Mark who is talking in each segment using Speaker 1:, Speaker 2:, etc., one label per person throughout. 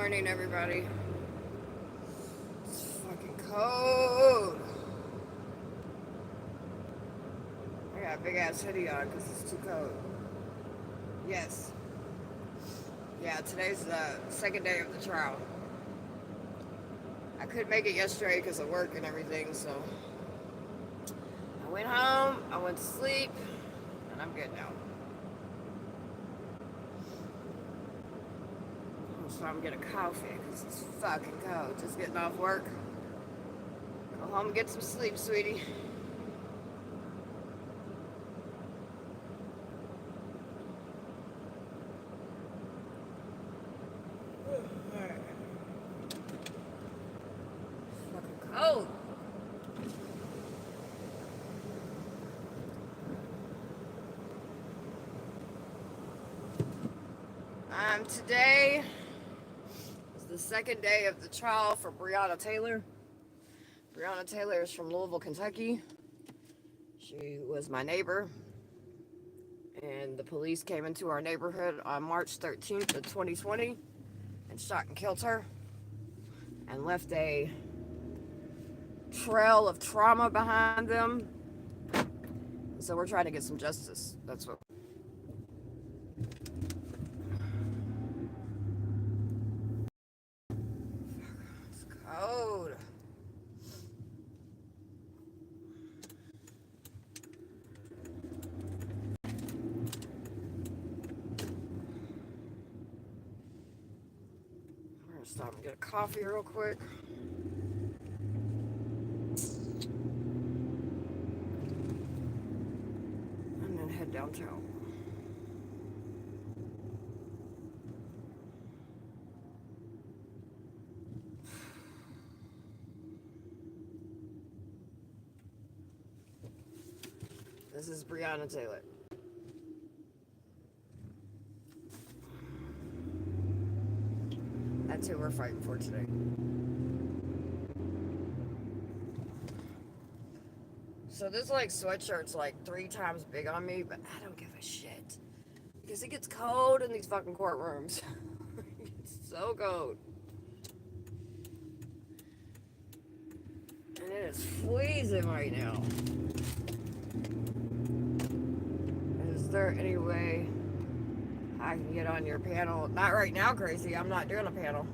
Speaker 1: morning, everybody. It's fucking cold. I got a big ass hoodie on because it's too cold. Yes. Yeah, today's the second day of the trial. I couldn't make it yesterday because of work and everything, so I went home, I went to sleep, and I'm good now. So I'm gonna get a coffee because it's fucking cold. Just getting off work. Go home and get some sleep, sweetie. Fucking cold. Today is the second day of the trial for Briana Taylor. Briana Taylor is from Louisville, Kentucky. She was my neighbor, and the police came into our neighborhood on March 13th of 2020 and shot and killed her and left a trail of trauma behind them. So we're trying to get some justice. That's what. It's cold. We're gonna stop and get a coffee real quick. And then head downtown. This is Briana Taylor. That's who we're fighting for today. So this like sweatshirt's like 3 times big on me, but I don't give a shit. Because it gets cold in these fucking courtrooms. It's so cold. And it is freezing right now. Is there any way I can get on your panel? Not right now, crazy. I'm not doing a panel.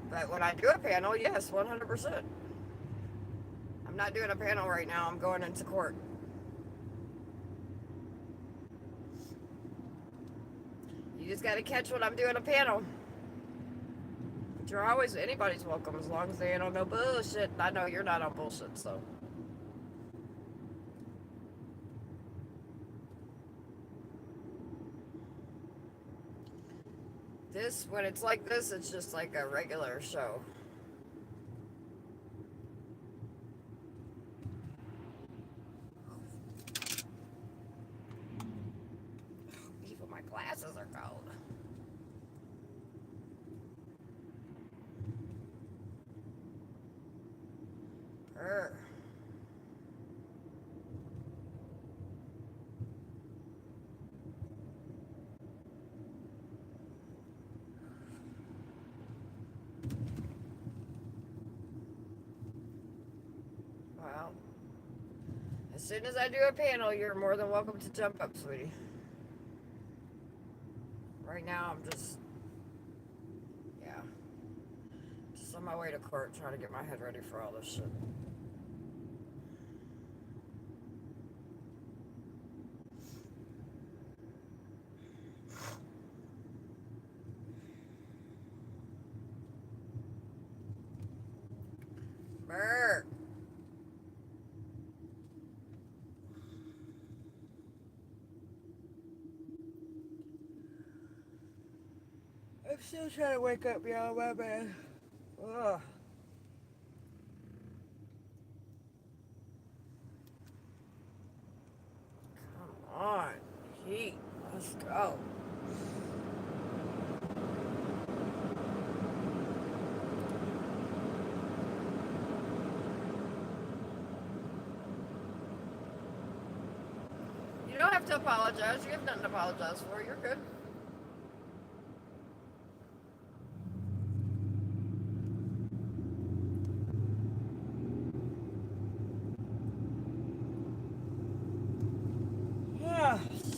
Speaker 1: But when I do a panel, yes, 100%. I'm not doing a panel right now. I'm going into court. You just got to catch when I'm doing a panel. But you're always, anybody's welcome as long as they ain't on no bullshit. I know you're not on bullshit, so. This, when it's like this, it's just like a regular show. Even my glasses are cold. Brr. Well, as soon as I do a panel, you're more than welcome to jump up, sweetie. Right now, I'm just, yeah, just on my way to court trying to get my head ready for all this shit. Brr. I'm still trying to wake up, y'all, my bad. Ugh. Come on, heat, let's go. You don't have to apologize. You have nothing to apologize for. You're good.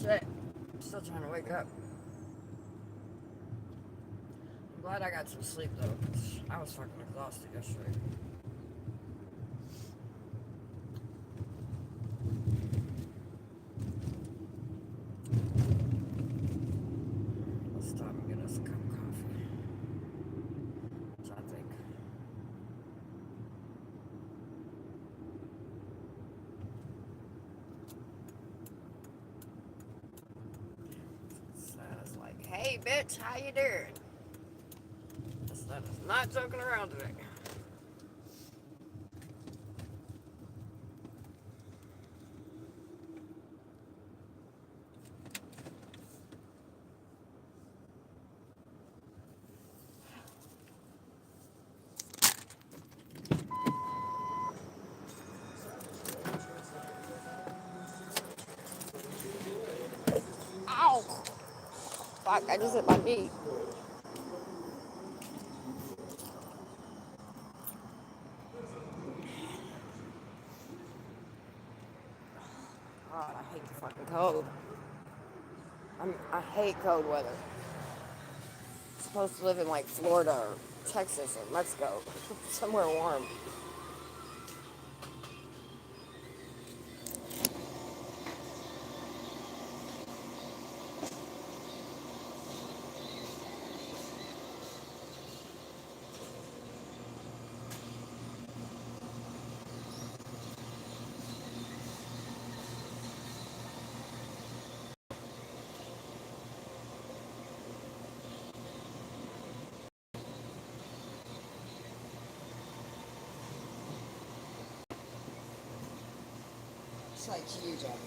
Speaker 1: Shit. Still trying to wake up. I'm glad I got some sleep though, 'cause I was fucking exhausted yesterday. Let's stop and get us a cup of coffee. Which I think. Says like, hey bitch, how you doing? That is not joking around today. Ow! Fuck, I just hit my knee. God, I hate the fucking cold. I hate cold weather. I'm supposed to live in like Florida or Texas or Mexico. Somewhere warm. It's like you, Jackie.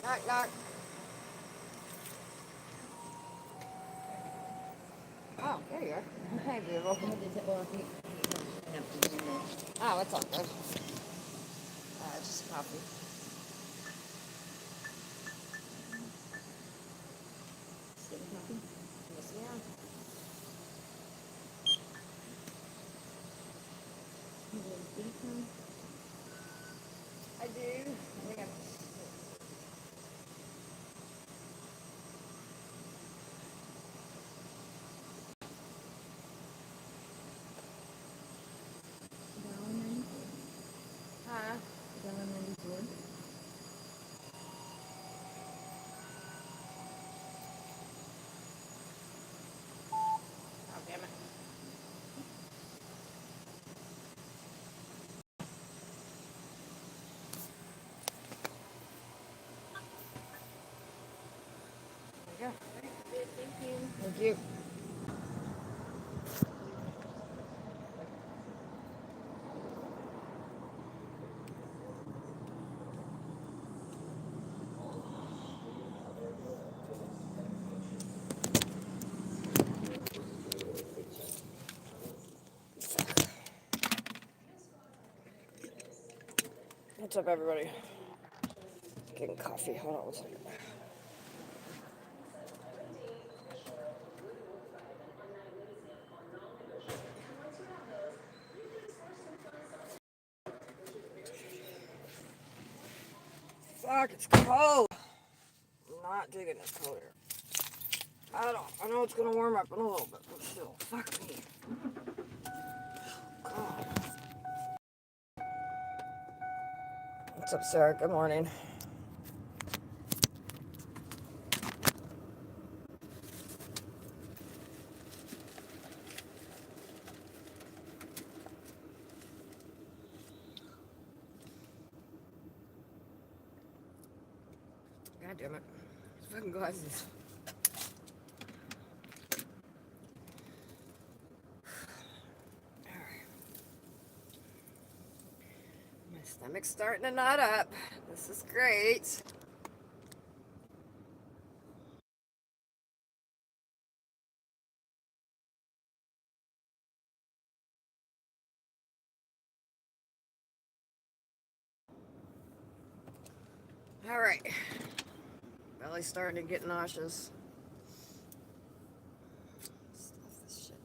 Speaker 1: Knock, knock. Oh, there you are. Hey, beautiful. Oh, it's all good. Just coffee. Yes, ma'am. Yeah.
Speaker 2: Thank you.
Speaker 1: Thank you. What's up, everybody? Getting coffee. Hold on one second. Fuck, it's cold. I'm not digging this cold air. I know it's gonna warm up in a little bit, but still, fuck me. God. What's up, Sarah? Good morning. God damn it. These fucking glasses. Alright. My stomach's starting to knot up. This is great. Alright. Belly's starting to get nauseous. Stuff this shit.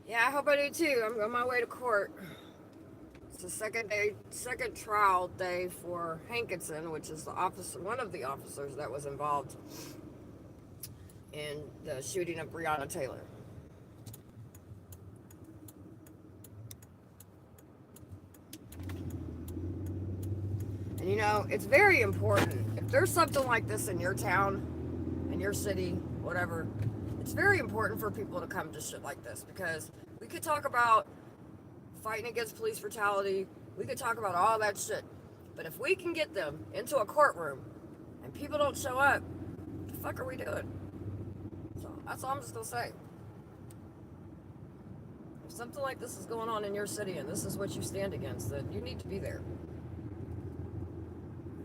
Speaker 1: Yeah, I hope I do too. I'm on my way to court. It's the second trial day for Hankinson, which is one of the officers that was involved in the shooting of Briana Taylor. And you know, it's very important. If there's something like this in your town, in your city, whatever, it's very important for people to come to shit like this, because we could talk about fighting against police brutality, we could talk about all that shit, but if we can get them into a courtroom and people don't show up, what the fuck are we doing? So that's all I'm just gonna say. If something like this is going on in your city and this is what you stand against, then you need to be there.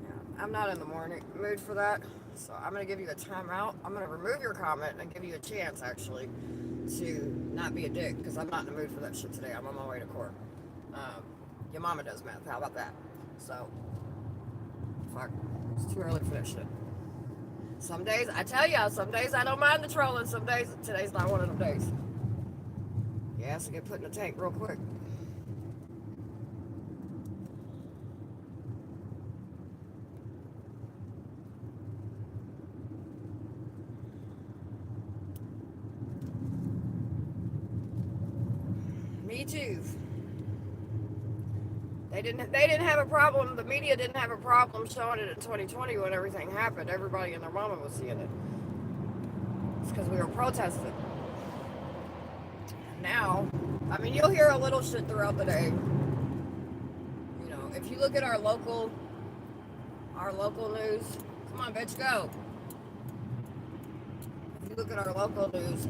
Speaker 1: Yeah, I'm not in the mood for that, so I'm gonna give you a timeout. I'm gonna remove your comment and give you a chance, actually, to not be a dick, because I'm not in the mood for that shit today. I'm on my way to court. Your mama does math. How about that? So, fuck. It's too early for that shit. Some days, I tell you, some days I don't mind the trolling. Some days, today's not one of them days. Yeah, has to get put in the tank real quick. Me too. They didn't have a problem. The media didn't have a problem showing it in 2020 when everything happened. Everybody and their mama was seeing it. It's because we were protesting. Now, I mean, you'll hear a little shit throughout the day. You know, if you look at our local news, come on, bitch, go. If you look at our local news,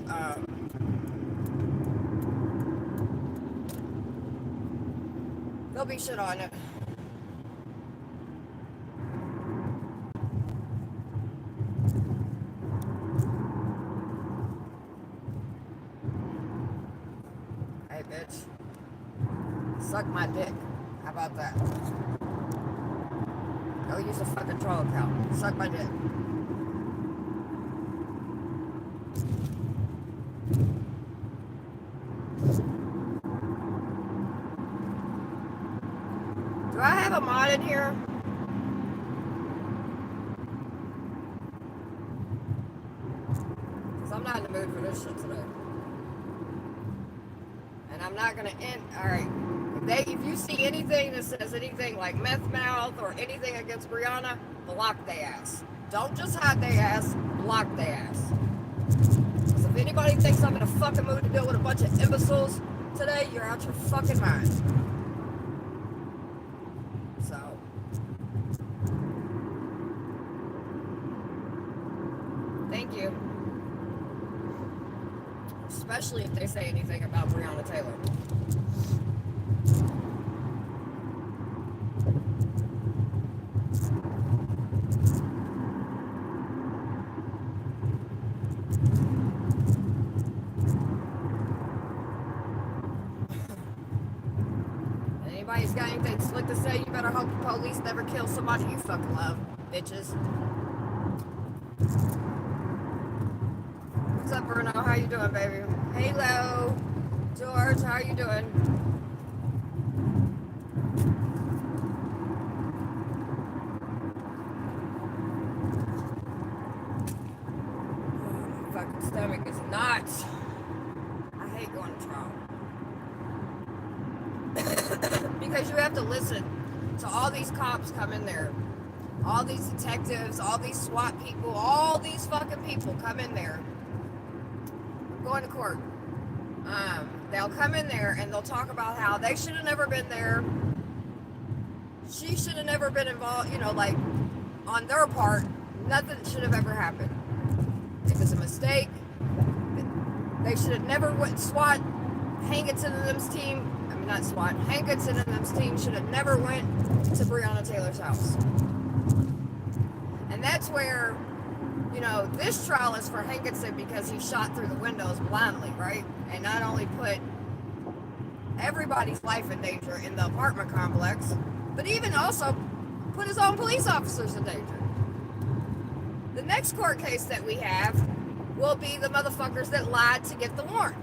Speaker 1: there'll be shit on it. Hey, bitch. Suck my dick. How about that? Go use a fucking troll account. Suck my dick. Do I have a mod in here? Because I'm not in the mood for this shit today. And I'm not going to end. Alright. If you see anything that says anything like meth mouth or anything against Briana, block they ass. Don't just hide they ass, block they ass. Because if anybody thinks I'm in a fucking mood to deal with a bunch of imbeciles today, you're out your fucking mind. So, Thank you. Especially if they say anything about Briana Taylor. Anybody's got anything slick to say, you better hope the police never kill somebody you fucking love, bitches. What's up, Bruno? How you doing, baby? Hello, George. How you doing? Oh, my fucking stomach is nuts. I hate going to trial. Because you have to listen to all these cops come in there, all these detectives, all these SWAT people, all these fucking people come in there. I'm going to court. They'll come in there and they'll talk about how they should have never been there. She should have never been involved, you know, like on their part, nothing should have ever happened. It was a mistake. They should have never went SWAT. Hankinson and them's team, I mean not SWAT, Hankinson and them's team should have never went to Briana Taylor's house. And that's where, you know, this trial is for Hankinson because he shot through the windows blindly, right? And not only put everybody's life in danger in the apartment complex, but even also put his own police officers in danger. The next court case that we have will be the motherfuckers that lied to get the warrant.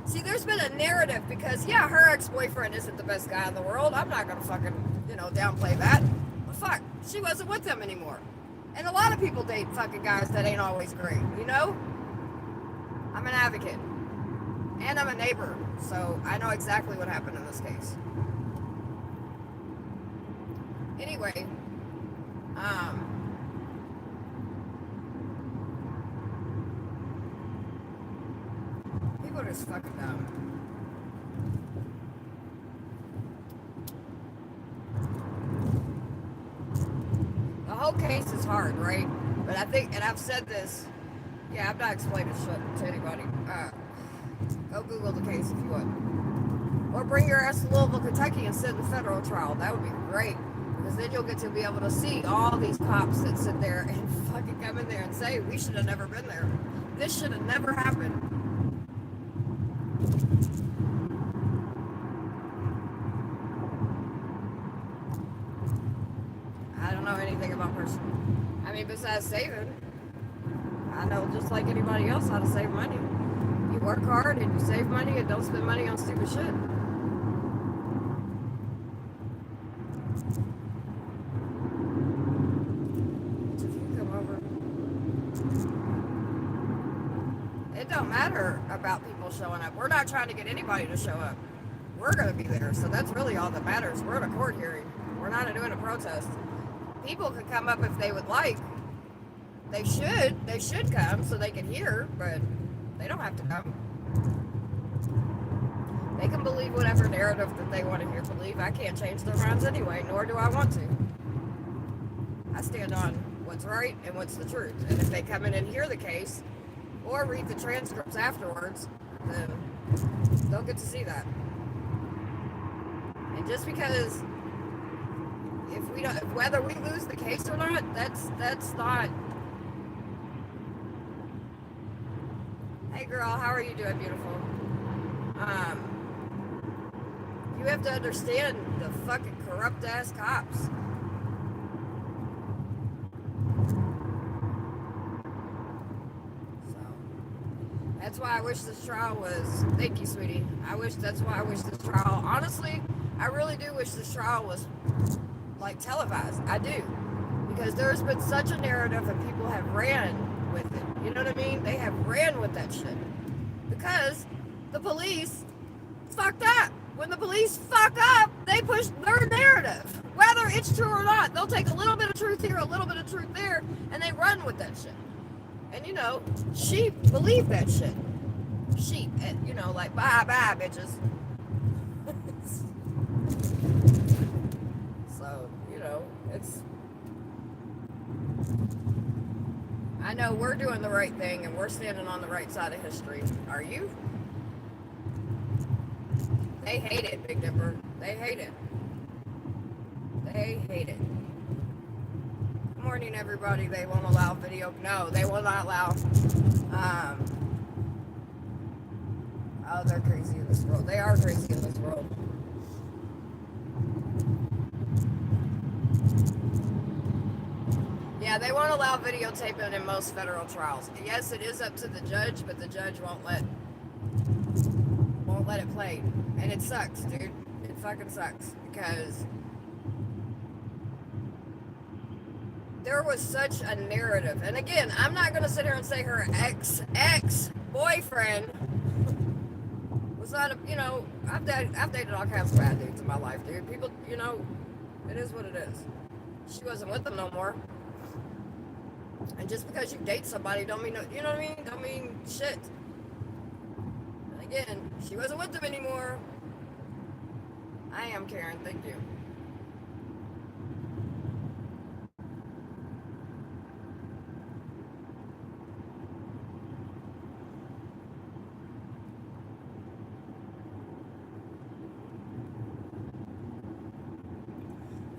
Speaker 1: See, there's been a narrative because, yeah, her ex-boyfriend isn't the best guy in the world. I'm not going to fucking, you know, downplay that. But fuck, she wasn't with them anymore. And a lot of people date fucking guys that ain't always great, you know? I'm an advocate. And I'm a neighbor, so I know exactly what happened in this case. Anyway, people are just fucking dumb. The whole case is hard, right? But I think, and I've said this, yeah, I'm not explaining shit to anybody. Go Google the case if you want. Or bring your ass to Louisville, Kentucky and sit in the federal trial. That would be great. Because then you'll get to be able to see all these cops that sit there and fucking come in there and say, we should have never been there. This should have never happened. I don't know anything about person. I mean, besides saving, I know just like anybody else how to save money. You work hard and you save money and don't spend money on stupid shit. If you come over, it don't matter about people showing up. We're not trying to get anybody to show up. We're going to be there, so that's really all that matters. We're in a court hearing. We're not doing a protest. People can come up if they would like. They should come so they can hear, but they don't have to come. They can believe whatever narrative that they want to hear believe. I can't change their minds anyway, nor do I want to. I stand on what's right and what's the truth. And if they come in and hear the case, or read the transcripts afterwards, then they'll get to see that. And just because if we don't, whether we lose the case or not, that's not. Hey girl, how are you doing, beautiful? You have to understand the fucking corrupt ass cops. So that's why I wish this trial was. Thank you, sweetie. That's why I wish this trial. Honestly, I really do wish this trial was like televised. I do, because there's been such a narrative and people have ran with it. You know what I mean? They have ran with that shit because the police fucked up. When the police fuck up, they push their narrative, whether it's true or not. They'll take a little bit of truth here, a little bit of truth there, and they run with that shit. And you know, sheep believe that shit. Sheep, and you know, like bye bitches. So you know, it's. I know we're doing the right thing and we're standing on the right side of history. Are you? They hate it, Big Dipper. They hate it. They hate it. Good morning, everybody. They won't allow video. No, they will not allow. Oh, they're crazy in this world. They are crazy in this world. Yeah, they won't allow videotaping in most federal trials. Yes, it is up to the judge, but the judge won't let it play. And it sucks, dude. It fucking sucks because there was such a narrative. And again, I'm not gonna sit here and say her ex-boyfriend was not a, I've dated all kinds of bad dudes in my life, dude. People, it is what it is. She wasn't with them no more. And just because you date somebody don't mean, you know what I mean? Don't mean shit. And again, she wasn't with them anymore. I am Karen, thank you.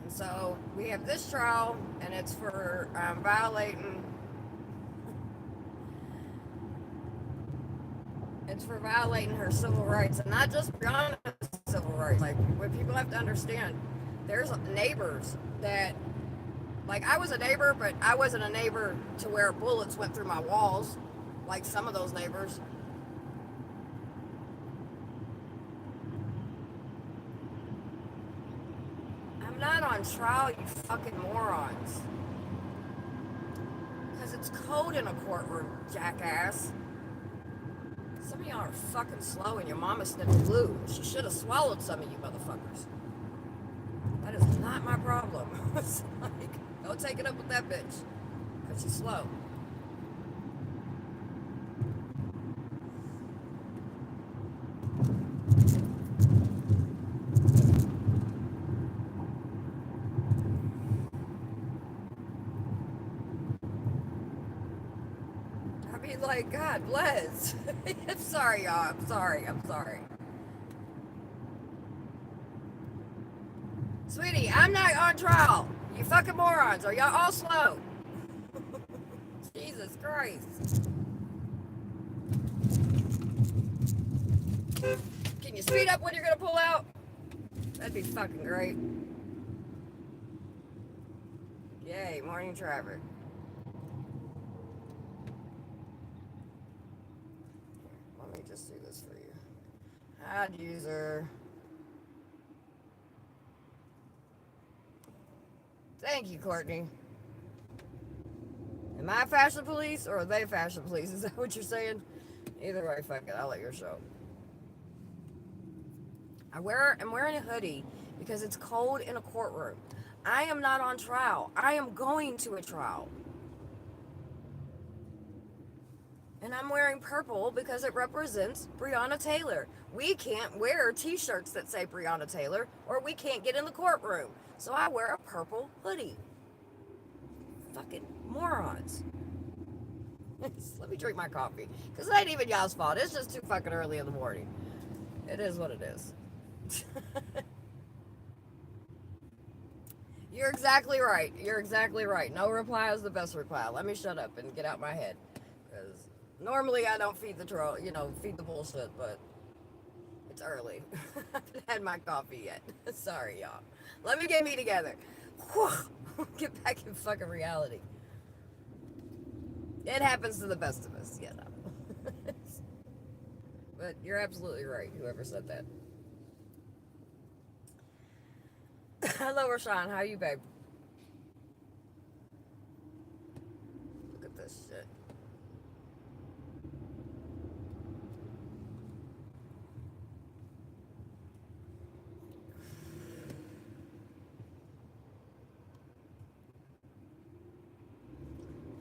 Speaker 1: And so we have this trial, and it's for violating. It's for violating her civil rights, and not just Briana's civil rights. Like, what people have to understand, there's neighbors that, like, I was a neighbor, but I wasn't a neighbor to where bullets went through my walls, like some of those neighbors. I'm not on trial, you fucking morons. Because it's cold in a courtroom, jackass. Some of y'all are fucking slow and your mama sniffed glue. She should have swallowed some of you motherfuckers. That is not my problem. It's like, don't take it up with that bitch. Because she's slow. Like, God bless. I'm sorry, y'all. I'm sorry. Sweetie, I'm not on trial. You fucking morons. Are y'all all slow? Jesus Christ. Can you speed up when you're gonna pull out? That'd be fucking great. Yay, morning traffic. Let me just do this for you. Add user. Thank you, Courtney. Am I fashion police or are they fashion police? Is that what you're saying? Either way, fuck it. I'll let your show. I'm wearing a hoodie because it's cold in a courtroom. I am not on trial. I am going to a trial. And I'm wearing purple because it represents Briana Taylor. We can't wear t-shirts that say Briana Taylor or we can't get in the courtroom. So I wear a purple hoodie. Fucking morons. Let me drink my coffee. Because it ain't even y'all's fault. It's just too fucking early in the morning. It is what it is. You're exactly right. You're exactly right. No reply is the best reply. Let me shut up and get out my head. Because normally I don't feed the troll, feed the bullshit, but it's early. I haven't had my coffee yet. Sorry, y'all. Let me get me together. Get back in fucking reality. It happens to the best of us, But you're absolutely right, whoever said that. Hello, Rashawn. How are you, babe? Look at this shit.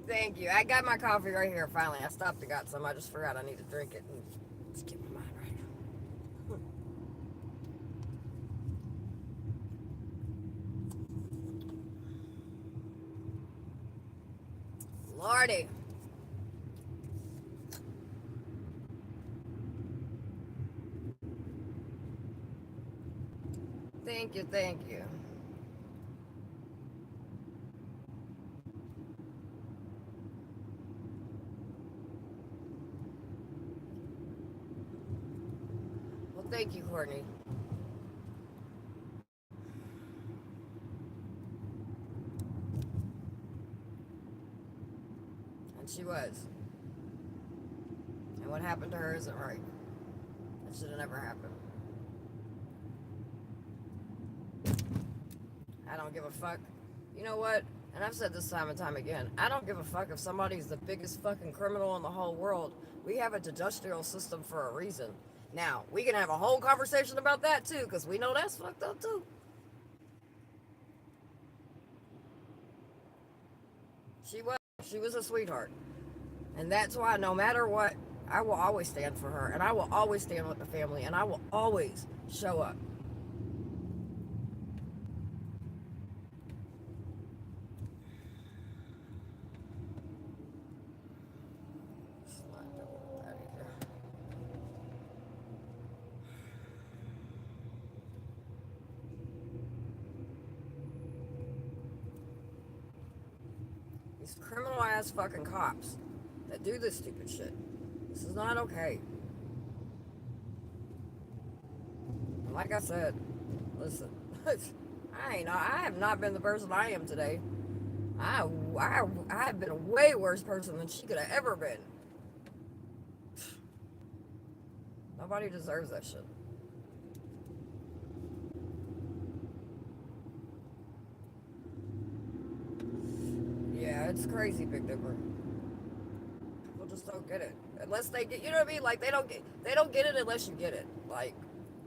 Speaker 1: Thank you. I got my coffee right here finally. I stopped and got some. I just forgot I need to drink it and just get my mind right. Lordy. Thank you, thank you. Well, thank you, Courtney. And she was. And what happened to her isn't right. It should have never happened. I don't give a fuck. You know what? And I've said this time and time again. I don't give a fuck if somebody's the biggest fucking criminal in the whole world. We have a judicial system for a reason. Now, we can have a whole conversation about that too, because we know that's fucked up too. She was. She was a sweetheart. And that's why no matter what, I will always stand for her. And I will always stand with the family. And I will always show up. These criminal ass fucking cops that do this stupid shit. This is not okay. And like I said, listen, I have not been the person I am today. I have been a way worse person than she could have ever been. Nobody deserves that shit. Yeah, it's crazy, Big Dipper. People just don't get it unless they get. You know what I mean? Like they don't get it unless you get it. Like,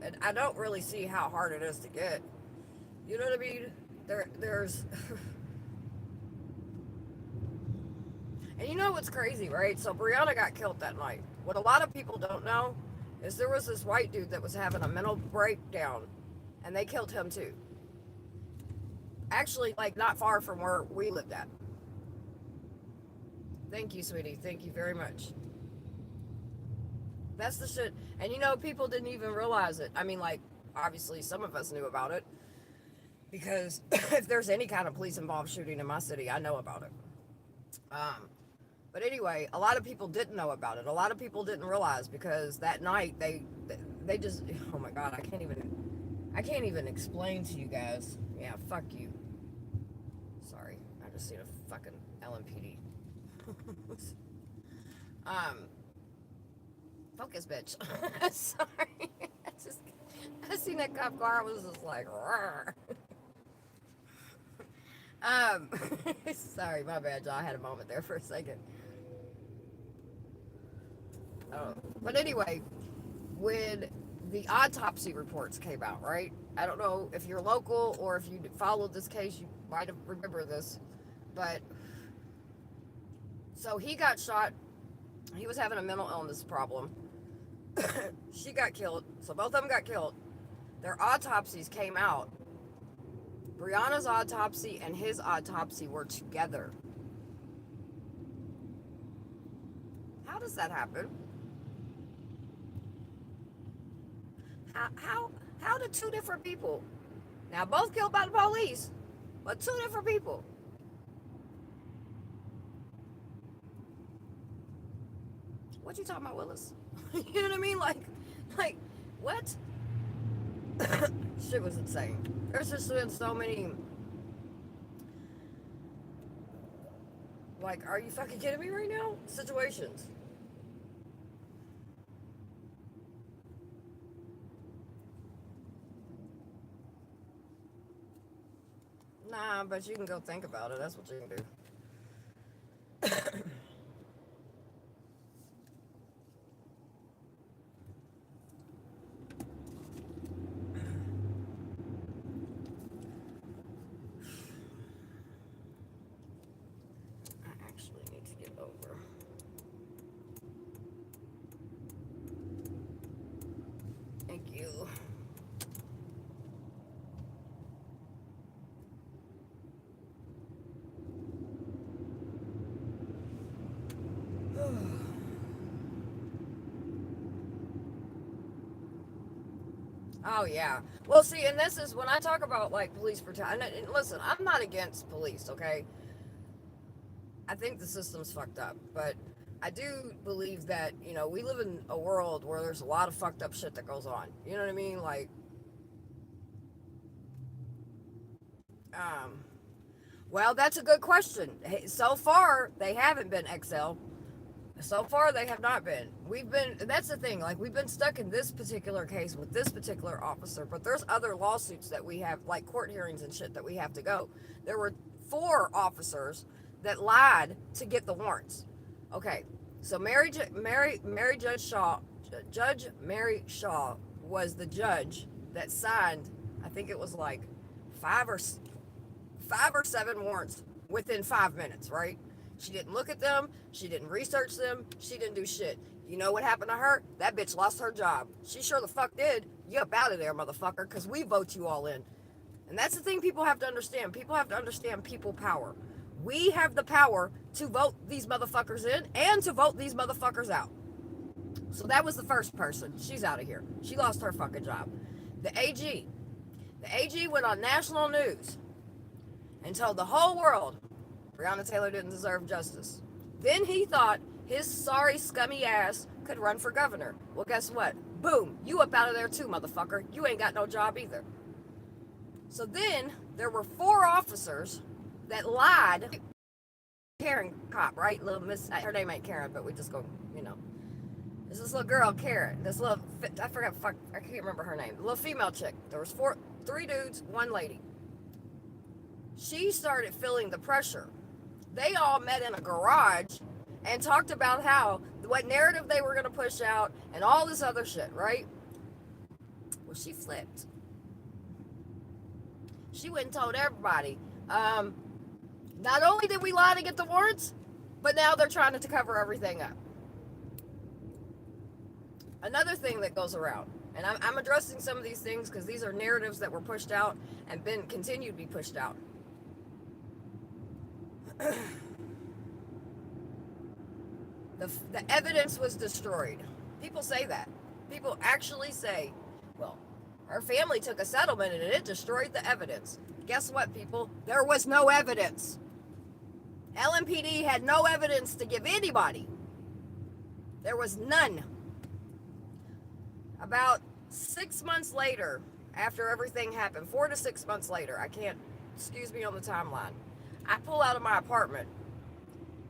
Speaker 1: and I don't really see how hard it is to get. You know what I mean? There's. And you know what's crazy, right? So Briana got killed that night. What a lot of people don't know is there was this white dude that was having a mental breakdown, and they killed him too. Actually, like not far from where we lived at. Thank you, sweetie. Thank you very much. That's the shit. And you know, people didn't even realize it. I mean, like, obviously, some of us knew about it because if there's any kind of police involved shooting in my city, I know about it. Um, but anyway, a lot of people didn't know about it. A lot of people didn't realize because that night they just oh my god, I can't even explain to you guys. Yeah, fuck you. Sorry, I just seen a fucking LMPD. um, Focus, bitch. Sorry, I seen that cop car. I was just like, um, sorry, my bad, y'all. I had a moment there for a second. Oh, but anyway, when the autopsy reports came out, right? I don't know if you're local or if you followed this case, you might have remember this, but so he got shot. He was having a mental illness problem. She got killed. So both of them got killed. Their autopsies came out. Brianna's autopsy and his autopsy were together. How does that happen? How did two different people, now both killed by the police, but two different people? What you talking about, Willis? You know what I mean? Like what? Shit was insane. There's just been so many. Like, are you fucking kidding me right now? Situations. Nah, but you can go think about it. That's what you can do. I actually need to get over. Thank you. Oh yeah. Well, see, and this is when I talk about like police brutality. And listen, I'm not against police. Okay, I think the system's fucked up, but I do believe that we live in a world where there's a lot of fucked up shit that goes on. You know what I mean? Like, um, well, that's a good question. Hey, so far, they haven't been XL. So far, they have not been. We've been, that's the thing, like, we've been stuck in this particular case with this particular officer, but there's other lawsuits that we have, like court hearings and shit that we have to go. There were 4 officers that lied to get the warrants. Okay, so Mary Judge Mary Shaw was the judge that signed, I think it was like five or 7 warrants within 5 minutes, right? She didn't look at them. She didn't research them. She didn't do shit. You know what happened to her? That bitch lost her job. She sure the fuck did. You up out of there, motherfucker, because we vote you all in. And that's the thing people have to understand. People have to understand people power. We have the power to vote these motherfuckers in and to vote these motherfuckers out. So that was the first person. She's out of here. She lost her fucking job. The AG. The AG went on national news and told the whole world Briana Taylor didn't deserve justice. Then he thought his sorry, scummy ass could run for governor. Well, guess what? Boom, you up out of there too, motherfucker. You ain't got no job either. So then there were 4 officers that lied. Karen cop, right? Little Miss, her name ain't Karen, but we just go, There's this little girl, Karen. This little, I forgot, I can't remember her name. The little female chick. There was 3 dudes, 1 lady. She started feeling the pressure. They all met in a garage and talked about what narrative they were going to push out and all this other shit, right? Well, she flipped. She went and told everybody, not only did we lie to get the warrants, but now they're trying to cover everything up. Another thing that goes around, and I'm addressing some of these things because these are narratives that were pushed out and continue to be pushed out. The evidence was destroyed. People say that. People actually say, well, her family took a settlement and it destroyed the evidence. Guess what, people? There was no evidence. LMPD had no evidence to give anybody. There was none. About 6 months later, after everything happened, 4 to 6 months later, excuse me on the timeline, I pull out of my apartment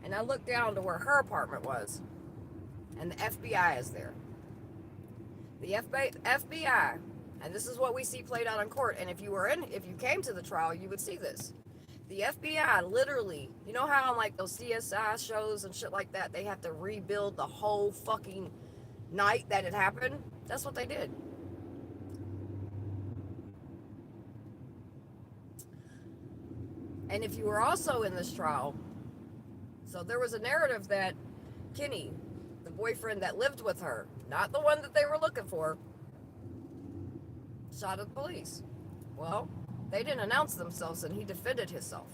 Speaker 1: and I look down to where her apartment was, and the FBI is there. The FBI, and this is what we see played out in court, and if you came to the trial, you would see this. The FBI literally, you know how on like those CSI shows and shit like that, they have to rebuild the whole fucking night that it happened? That's what they did. And if you were also in this trial, so there was a narrative that Kenny, the boyfriend that lived with her, not the one that they were looking for, shot at the police. Well, they didn't announce themselves and he defended himself.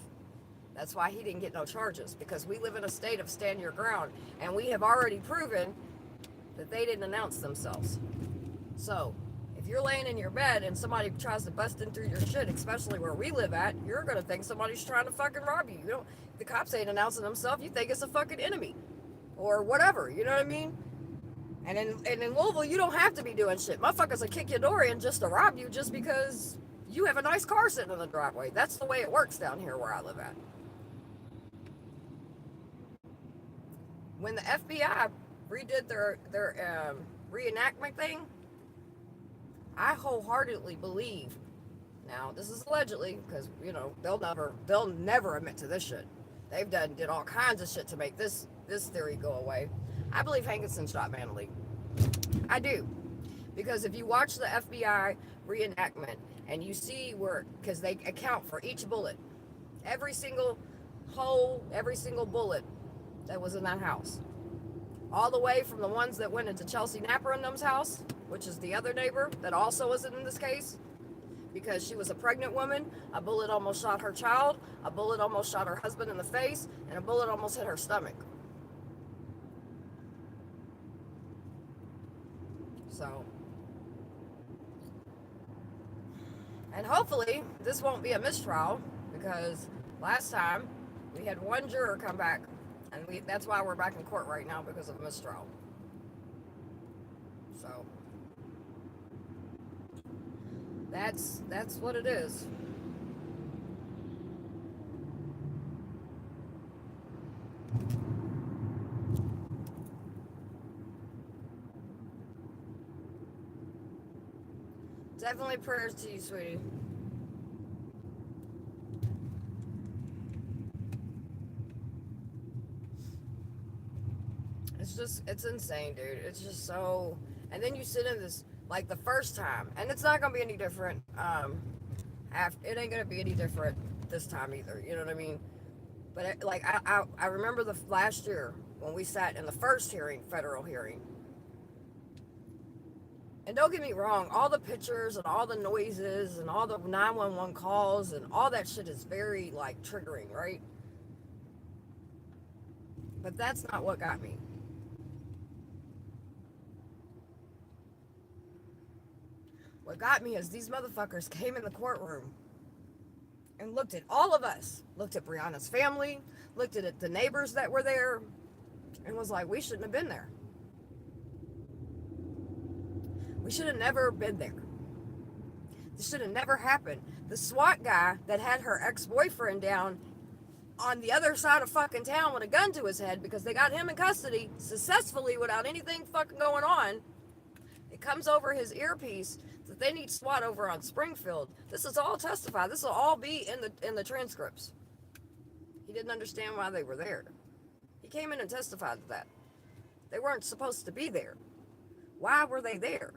Speaker 1: That's why he didn't get no charges, because we live in a state of stand your ground, and we have already proven that they didn't announce themselves. So, if you're laying in your bed and somebody tries to bust in through your shit, especially where we live at, you're gonna think somebody's trying to fucking rob you. The cops ain't announcing themselves, you think it's a fucking enemy. Or whatever, you know what I mean? And in Louisville, you don't have to be doing shit. Motherfuckers will kick your door in just to rob you just because you have a nice car sitting in the driveway. That's the way it works down here where I live at. When the FBI redid their reenactment thing, I wholeheartedly believe, now this is allegedly, because they'll never admit to this shit. They've did all kinds of shit to make this theory go away. I believe Hankinson shot Vanley. I do. Because if you watch the FBI reenactment and you see because they account for each bullet, every single hole, every single bullet that was in that house, all the way from the ones that went into Chelsea Napper and them's house, which is the other neighbor that also was in this case, because she was a pregnant woman, a bullet almost shot her child, a bullet almost shot her husband in the face, and a bullet almost hit her stomach. So, And hopefully this won't be a mistrial, because last time we had one juror come back, and that's why we're back in court right now, because of a mistrial. So that's what it is. Definitely prayers to you, sweetie. It's insane, dude. It's just so. And then you sit in this, like, the first time, and it's not gonna be any different. It ain't gonna be any different this time either. You know what I mean? But I remember the last year when we sat in the first hearing, federal hearing. And don't get me wrong, all the pictures and all the noises and all the 911 calls and all that shit is very, like, triggering, right? But that's not what got me. What got me is these motherfuckers came in the courtroom and looked at all of us, looked at Brianna's family, looked at the neighbors that were there, and was like, we shouldn't have been there. We should have never been there. This should have never happened. The SWAT guy that had her ex-boyfriend down on the other side of fucking town with a gun to his head, because they got him in custody successfully without anything fucking going on. It comes over his earpiece that they need SWAT over on Springfield. This is all testified. This will all be in the transcripts. He didn't understand why they were there. He came in and testified to that. They weren't supposed to be there. Why were they there?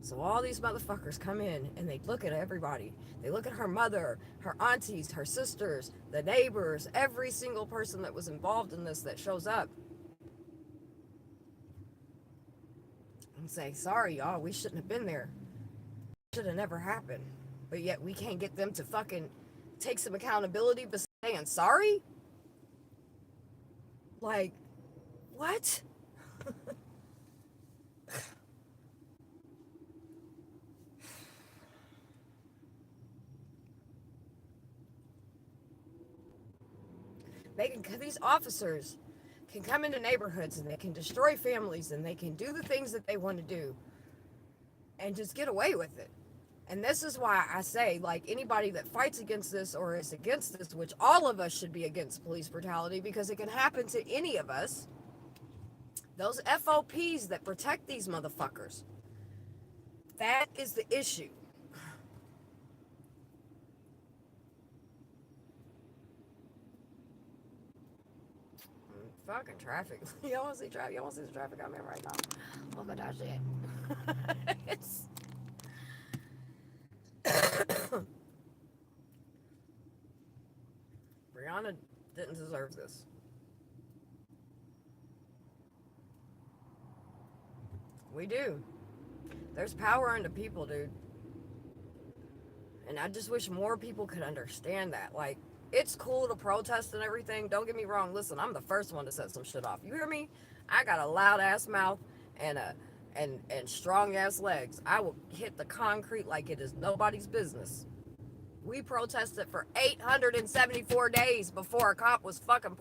Speaker 1: So all these motherfuckers come in and they look at everybody. They look at her mother, her aunties, her sisters, the neighbors, every single person that was involved in this that shows up. And say, sorry, y'all, we shouldn't have been there. It should have never happened. But yet we can't get them to fucking take some accountability by saying sorry? Like, what? These officers can come into neighborhoods and they can destroy families and they can do the things that they want to do and just get away with it. And this is why I say, like, anybody that fights against this or is against this, which all of us should be against police brutality because it can happen to any of us, those FOPs that protect these motherfuckers, that is the issue. Fucking traffic. You want to see traffic? You want to see the traffic I'm in right now? Look at that shit. It's... Brianna didn't deserve this. We do. There's power in the people, dude. And I just wish more people could understand that. Like, it's cool to protest and everything. Don't get me wrong. Listen, I'm the first one to set some shit off. You hear me? I got a loud ass mouth and strong ass legs. I will hit the concrete like it is nobody's business. We protested for 874 days before a cop was fucking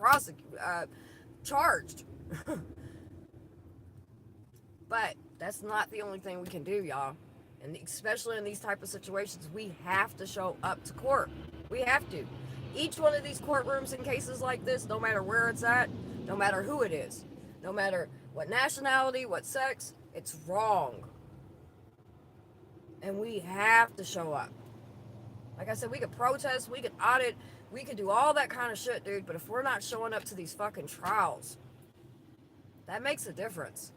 Speaker 1: charged. But that's not the only thing we can do, y'all. And especially in these type of situations, we have to show up to court. We have to. Each one of these courtrooms in cases like this, no matter where it's at, no matter who it is, no matter what nationality, what sex, it's wrong. And we have to show up. Like I said, we could protest, we could audit, we could do all that kind of shit, dude, but if we're not showing up to these fucking trials, that makes a difference.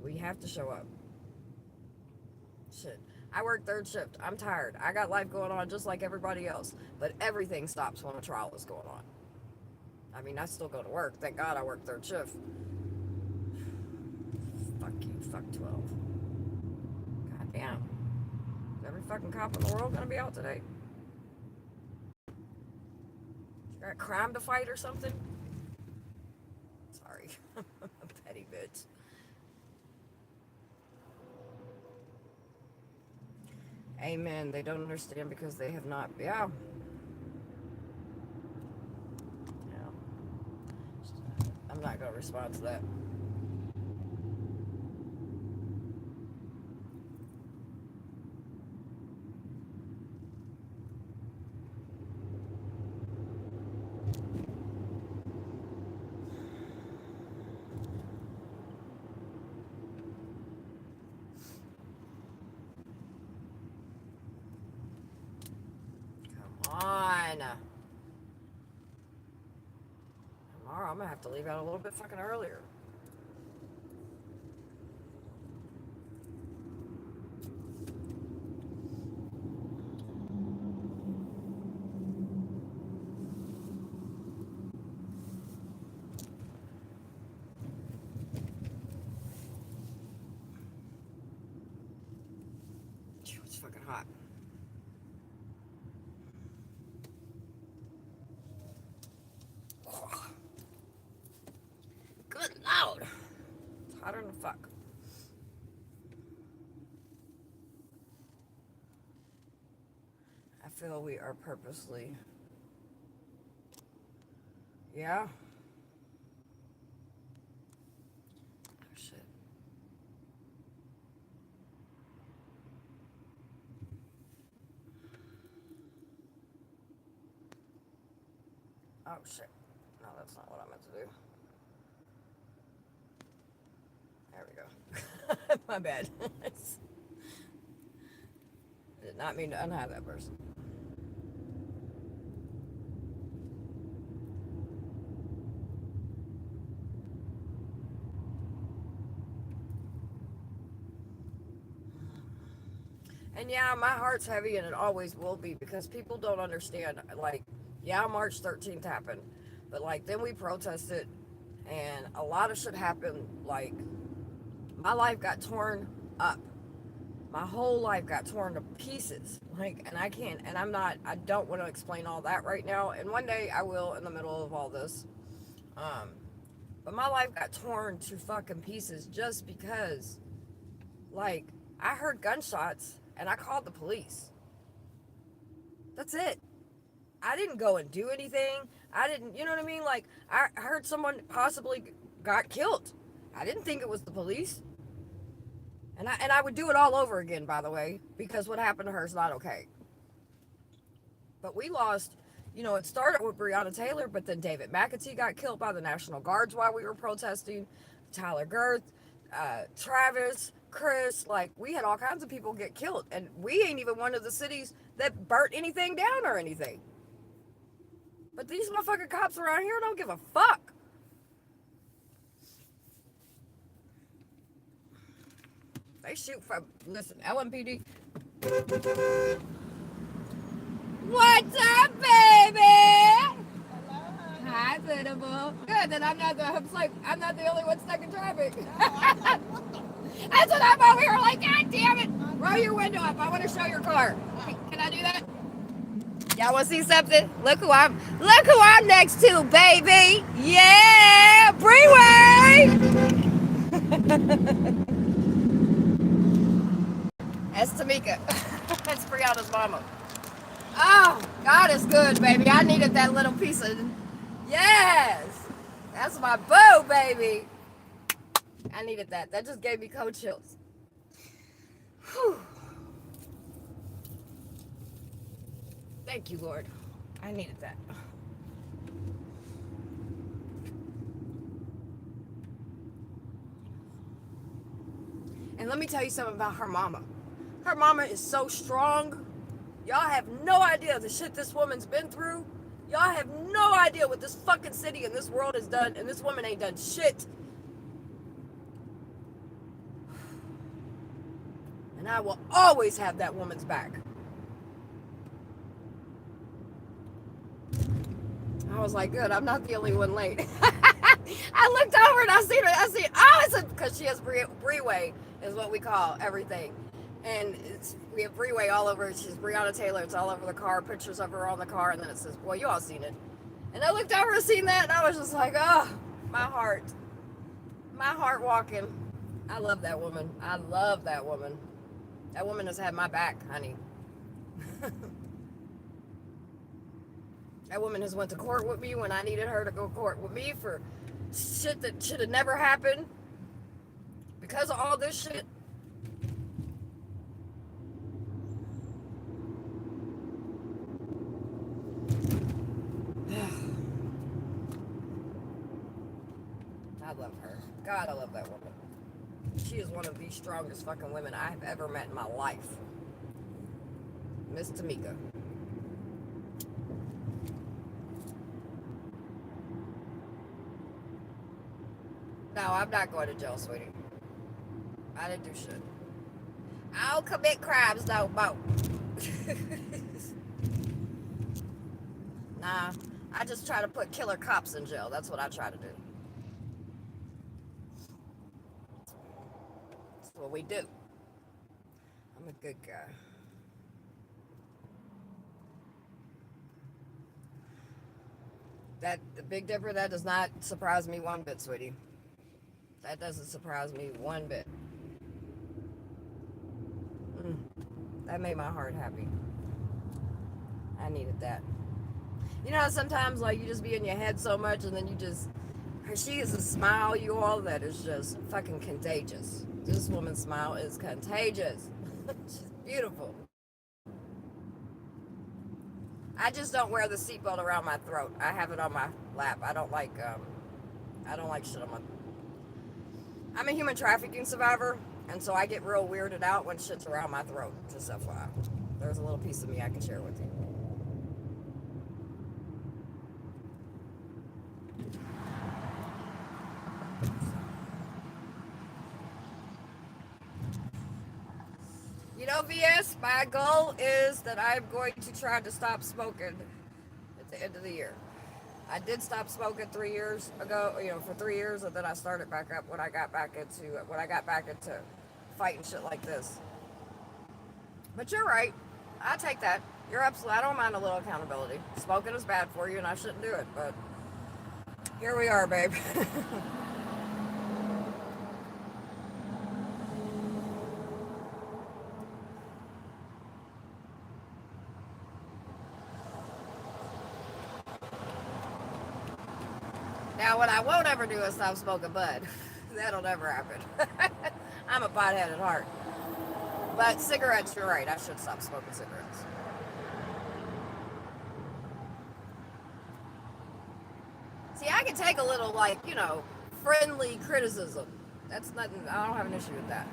Speaker 1: We have to show up. Shit. I work third shift. I'm tired. I got life going on just like everybody else. But everything stops when a trial is going on. I mean, I still go to work. Thank God I work third shift. Fuck you. Fuck 12. God damn. Is every fucking cop in the world gonna be out today? You got crime to fight or something? Sorry. sorry. Petty bitch. Amen. They don't understand because they have not. Yeah. Yeah. I'm not going to respond to that. Come on. Tomorrow I'm going to have to leave out a little bit fucking earlier. It's fucking hot. Good Lord. It's hotter than fuck. I feel we are purposely. Yeah. Oh shit. Oh shit. No, that's not what I meant to do. There we go. My bad. I did not mean to unhide that person. And yeah, my heart's heavy and it always will be because people don't understand. Like, yeah, March 13th happened, but like then we protested and a lot of shit happened. Like, my life got torn up. My whole life got torn to pieces. Like, and I can't, and I don't want to explain all that right now. And one day I will in the middle of all this. But my life got torn to fucking pieces just because, like, I heard gunshots and I called the police. That's it. I didn't go and do anything. I didn't, you know what I mean? Like, I heard someone possibly got killed. I didn't think it was the police. And I would do it all over again, by the way, because what happened to her is not okay. But we lost, it started with Briana Taylor, but then David McAtee got killed by the National Guards while we were protesting. Tyler Girth, Travis, Chris, like, we had all kinds of people get killed. And we ain't even one of the cities that burnt anything down or anything. But these motherfucking cops around here don't give a fuck. They shoot from, listen, LMPD. What's up, baby?
Speaker 2: Hello.
Speaker 1: Hi, beautiful. Good, then I'm not the only one stuck in traffic. That's what I'm over here like, God damn it. Roll your window up. I want to show your car. Can I do that? Y'all want to see something? Look who I'm next to, baby. Yeah, Breeway. That's Tamika. That's Brianna's mama. Oh, God is good, baby. I needed that little piece of, yes. That's my boo, baby. I needed that. That just gave me cold chills. Whew. Thank you, Lord. I needed that. And let me tell you something about her mama. Her mama is so strong. Y'all have no idea the shit this woman's been through. Y'all have no idea what this fucking city and this world has done, and this woman ain't done shit. And I will always have that woman's back. I was like, good, I'm not the only one late. I looked over and I see, it's because she has Breeway, is what we call everything. And we have Breeway all over. She's Briana Taylor. It's all over the car, pictures of her on the car, and then it says, well, you all seen it. And I looked over and seen that, and I was just like, oh, my heart. My heart walking. I love that woman. I love that woman. That woman has had my back, honey. That woman has went to court with me when I needed her to go to court with me for shit that should have never happened. Because of all this shit. I love her. God, I love that woman. She is one of the strongest fucking women I have ever met in my life. Miss Tamika. No, I'm not going to jail, sweetie. I didn't do shit. I don't commit crimes no more. Nah, I just try to put killer cops in jail. That's what I try to do. That's what we do. I'm a good guy. That the Big Dipper, that does not surprise me one bit, sweetie. That doesn't surprise me one bit. Mm, that made my heart happy. I needed that. You know, sometimes like you just be in your head so much, and then you just, she is a smile, you all, that is just fucking contagious. This woman's smile is contagious. She's beautiful. I just don't wear the seatbelt around my throat. I have it on my lap. I don't like shit on my. I'm a human trafficking survivor, and so I get real weirded out when shit's around my throat. Just FYI, there's a little piece of me I can share with you. You know, VS, my goal is that I'm going to try to stop smoking at the end of the year. I did stop smoking 3 years ago, for 3 years, and then I started back up when I got back into fighting shit like this. But you're right. I take that. You're absolutely. I don't mind a little accountability. Smoking is bad for you, and I shouldn't do it. But here we are, babe. Now, what I won't ever do is stop smoking bud. That'll never happen. I'm a pothead at heart. But cigarettes, you're right. I should stop smoking cigarettes. See, I can take a little, friendly criticism. That's nothing. I don't have an issue with that.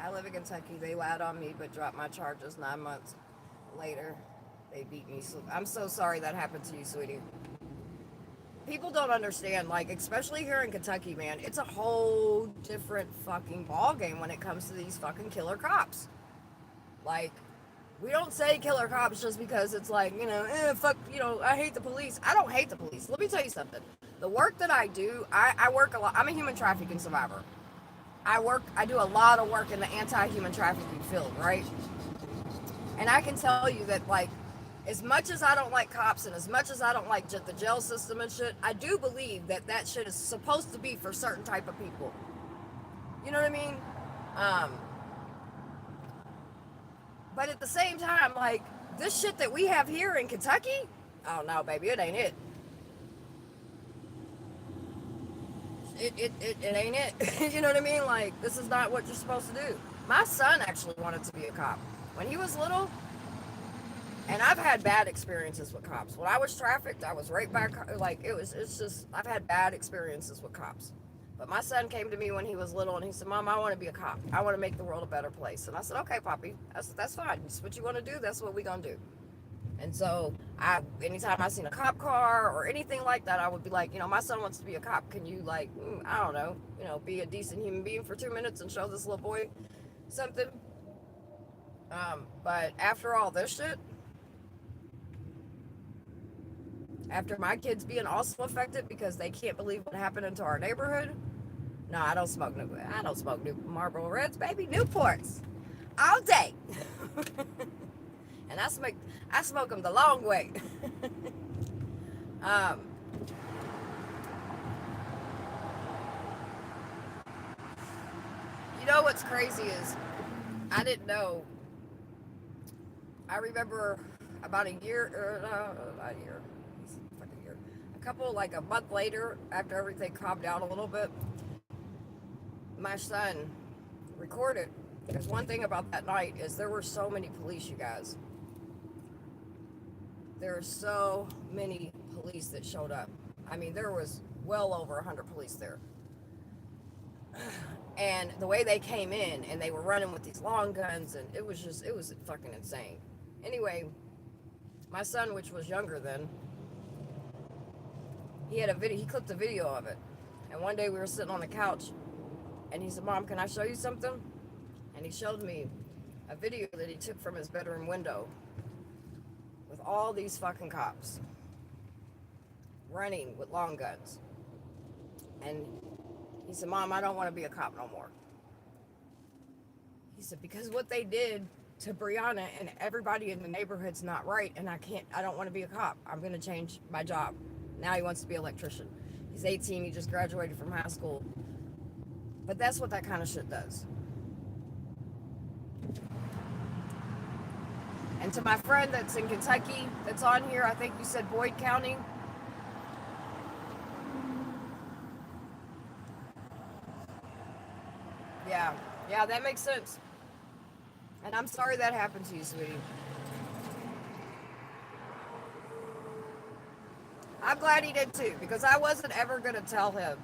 Speaker 1: I live in Kentucky. They lied on me, but dropped my charges 9 months later. They beat me. So I'm so sorry that happened to you, sweetie. People don't understand, especially here in Kentucky, man. It's a whole different fucking ballgame when it comes to these fucking killer cops. We don't say killer cops just because it's fuck, I hate the police. I don't hate the police. Let me tell you something. The work that I do, I work a lot. I'm a human trafficking survivor. I do a lot of work in the anti-human trafficking field, right? And I can tell you that, as much as I don't like cops and as much as I don't like the jail system and shit, I do believe that shit is supposed to be for certain type of people. You know what I mean? But at the same time, this shit that we have here in Kentucky, oh no, baby, it ain't it. It ain't it. You know what I mean? This is not what you're supposed to do. My son actually wanted to be a cop when he was little, and I've had bad experiences with cops. When I was trafficked, I was right back. I've had bad experiences with cops. But my son came to me when he was little, and he said, "Mom, I want to be a cop. I want to make the world a better place." And I said, "Okay, Poppy, that's fine. It's what you want to do. That's what we gonna do." And so, anytime I seen a cop car or anything like that, I would be like, my son wants to be a cop. Can you, I don't know, be a decent human being for 2 minutes and show this little boy something? But after all this shit, after my kids being also affected because they can't believe what happened into our neighborhood, no, I don't smoke Marlboro Reds, baby, Newports, all day. and I smoke them the long way. um, you know what's crazy is I didn't know. I remember about a year, or no, not a year, fucking year, a couple, like a month later, after everything calmed down a little bit, my son recorded. Because one thing about that night is there were so many police, you guys. There were so many police that showed up. I mean, there was well over 100 police there. And the way they came in and they were running with these long guns, and it was fucking insane. Anyway, my son, which was younger then, he had a video, he clipped a video of it. And one day we were sitting on the couch and he said, "Mom, can I show you something?" And he showed me a video that he took from his bedroom window with all these fucking cops running with long guns. And he said, "Mom, I don't want to be a cop no more." He said, "Because what they did to Briana and everybody in the neighborhood's not right, and I don't want to be a cop. I'm going to change my job." Now he wants to be an electrician. He's 18, he just graduated from high school. But that's what that kind of shit does. And to my friend that's in Kentucky, that's on here, I think you said Boyd County. Yeah, that makes sense. And I'm sorry that happened to you, sweetie. I'm glad he did too, because I wasn't ever going to tell him.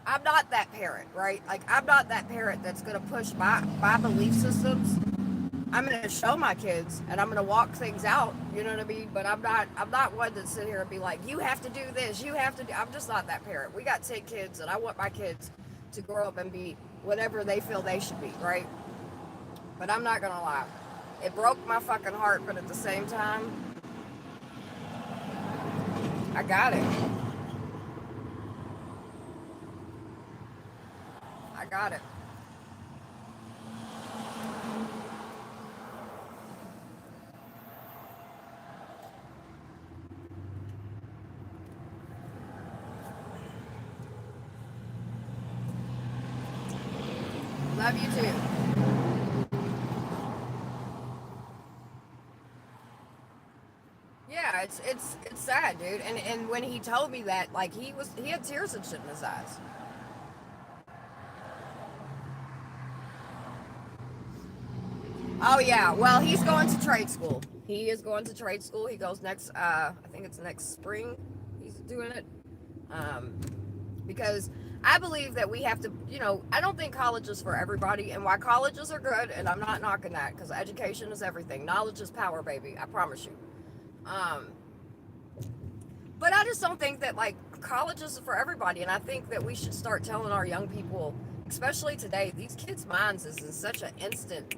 Speaker 1: I'm not that parent, right? Like, I'm not that parent that's going to push my belief systems. I'm going to show my kids and I'm going to walk things out, you know what I mean? But I'm not one to sit here and be like, "You have to do this, you have to do." I'm just not that parent. We got 10 kids and I want my kids to grow up and be whatever they feel they should be, right? But I'm not going to lie. It broke my fucking heart, but at the same time, I got it. I got it. Love you too. Yeah, it's sad, dude. And when he told me that, like, he had tears and shit in his eyes. Oh yeah, well, he's going to trade school. He is going to trade school. He goes next. I think it's next spring. He's doing it. Um, because I believe that we have to. I don't think college is for everybody, and why colleges are good, and I'm not knocking that because education is everything. Knowledge is power, baby. I promise you. Um, but I just don't think that, like, college is for everybody, and I think that we should start telling our young people, especially today, these kids' minds is in such an instant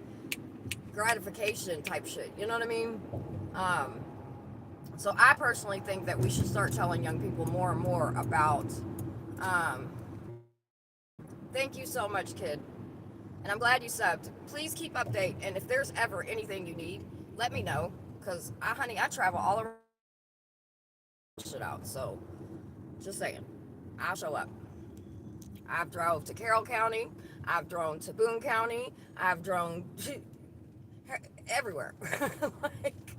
Speaker 1: gratification type shit. You know what I mean? Um, so I personally think that we should start telling young people more and more about. Um, Thank you so much, kid, and I'm glad you subbed. Please keep update, and if there's ever anything you need, let me know. Cause honey, I travel all around shit out. So just saying, I'll show up. I've drove to Carroll County. I've drove to Boone County. I've drove everywhere. Like,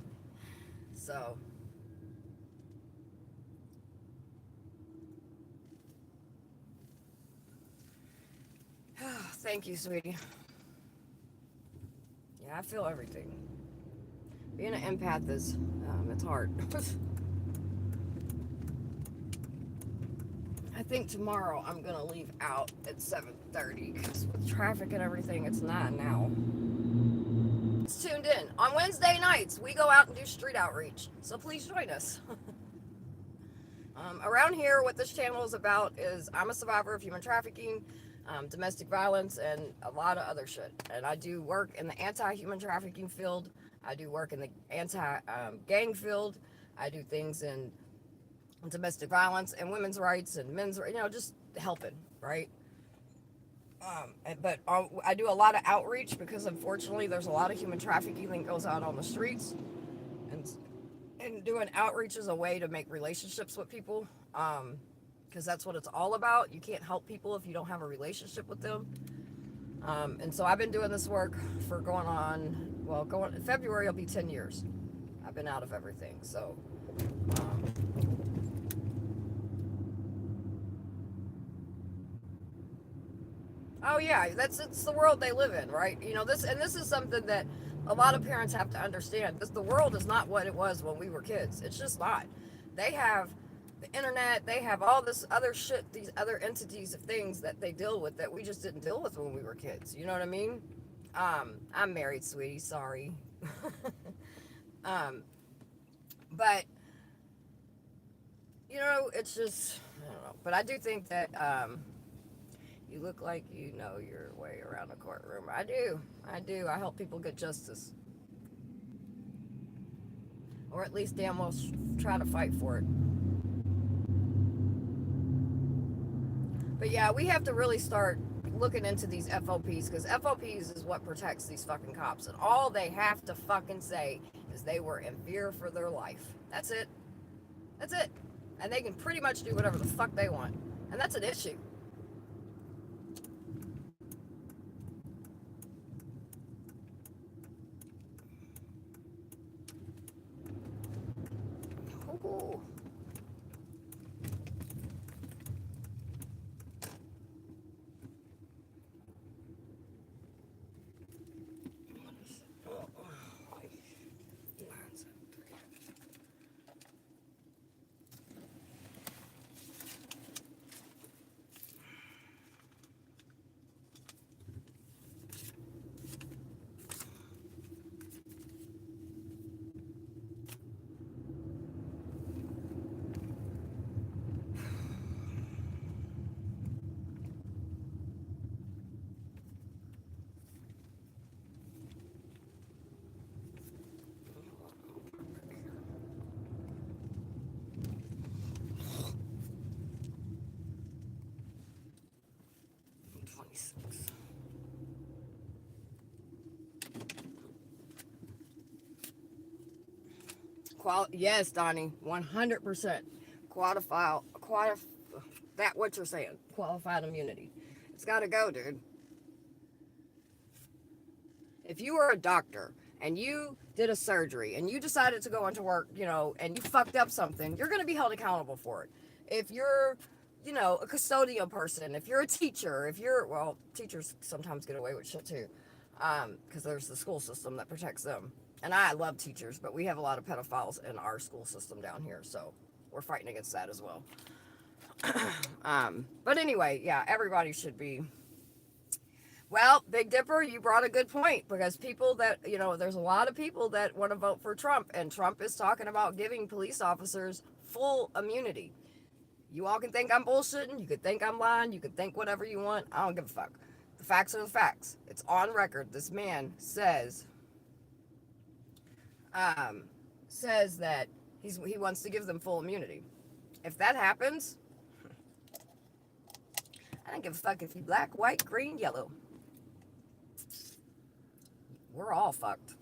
Speaker 1: so, thank you, sweetie. Yeah, I feel everything. Being an empath is, it's hard. I think tomorrow I'm gonna leave out at 7:30 because with traffic and everything, it's not now. It's tuned in. On Wednesday nights, we go out and do street outreach, so please join us. Around here, what this channel is about is I'm a survivor of human trafficking, domestic violence, and a lot of other shit. And I do work in the anti-human trafficking field. I do work in the anti-gang field. I do things in domestic violence and women's rights and men's, just helping, right? But I do a lot of outreach because unfortunately there's a lot of human trafficking that goes on the streets, and doing outreach is a way to make relationships with people. Because that's what it's all about. You can't help people if you don't have a relationship with them. And so I've been doing this work for going February will be 10 years. I've been out of everything. So, um, oh yeah, it's the world they live in, right? This is something that a lot of parents have to understand. The world is not what it was when we were kids. It's just not. They have the internet, they have all this other shit, these other entities of things that they deal with that we just didn't deal with when we were kids. You know what I mean? I'm married, sweetie. Sorry. um, but it's just I don't know. But I do think that you look like you know your way around a courtroom. I do. I do. I help people get justice, or at least damn well try to fight for it. But yeah, we have to really start looking into these FOPs, because FOPs is what protects these fucking cops, and all they have to fucking say is they were in fear for their life. That's it. That's it. And they can pretty much do whatever the fuck they want, and that's an issue. Ooh. Yes, Donnie, 100%. That what you're saying, qualified immunity. It's got to go, dude. If you were a doctor and you did a surgery and you decided to go into work, and you fucked up something, you're going to be held accountable for it. If you're, a custodial person, if you're a teacher, well, teachers sometimes get away with shit too, because there's the school system that protects them. And I love teachers, but we have a lot of pedophiles in our school system down here, so we're fighting against that as well. But anyway, yeah, everybody should be. Well, Big Dipper, you brought a good point, because people that, there's a lot of people that want to vote for Trump, and Trump is talking about giving police officers full immunity. You all can think I'm bullshitting, you could think I'm lying, you could think whatever you want. I don't give a fuck. The facts are the facts. It's on record. This man um, says that he wants to give them full immunity. If that happens, I don't give a fuck if you black, white, green, yellow. We're all fucked.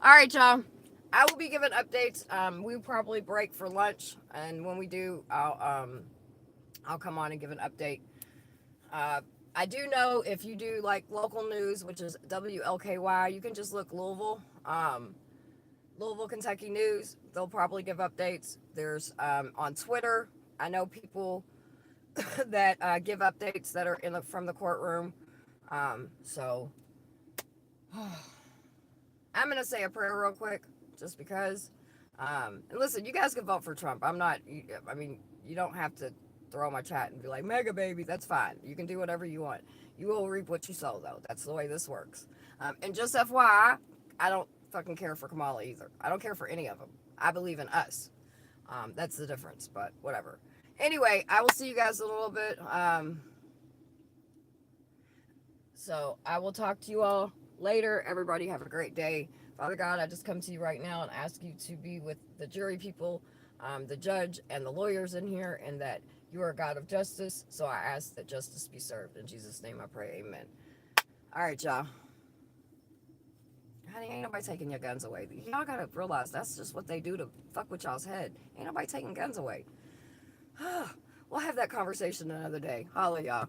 Speaker 1: All right, y'all. I will be giving updates. We'll probably break for lunch, and when we do, I'll come on and give an update. I do know if you do like local news, which is WLKY, you can just look Louisville, Kentucky news. They'll probably give updates. There's on Twitter. I know people that give updates that are from the courtroom. So I'm gonna say a prayer real quick, just because. And listen, you guys can vote for Trump. I'm not. I mean, you don't have to throw my chat and be like mega baby. That's fine. You can do whatever you want. You will reap what you sow, though. That's the way this works. And just FYI, I don't fucking care for Kamala either. I don't care for any of them. I believe in us. That's the difference. But whatever. Anyway, I will see you guys in a little bit. So I will talk to you all later. Everybody have a great day. Father God, I just come to you right now and ask you to be with the jury people, the judge and the lawyers in here, and that you are a God of justice. So I ask that justice be served. In Jesus' name I pray, amen. All right, y'all. Honey, ain't nobody taking your guns away. Y'all gotta realize that's just what they do to fuck with y'all's head. Ain't nobody taking guns away. We'll have that conversation another day. Holla, y'all.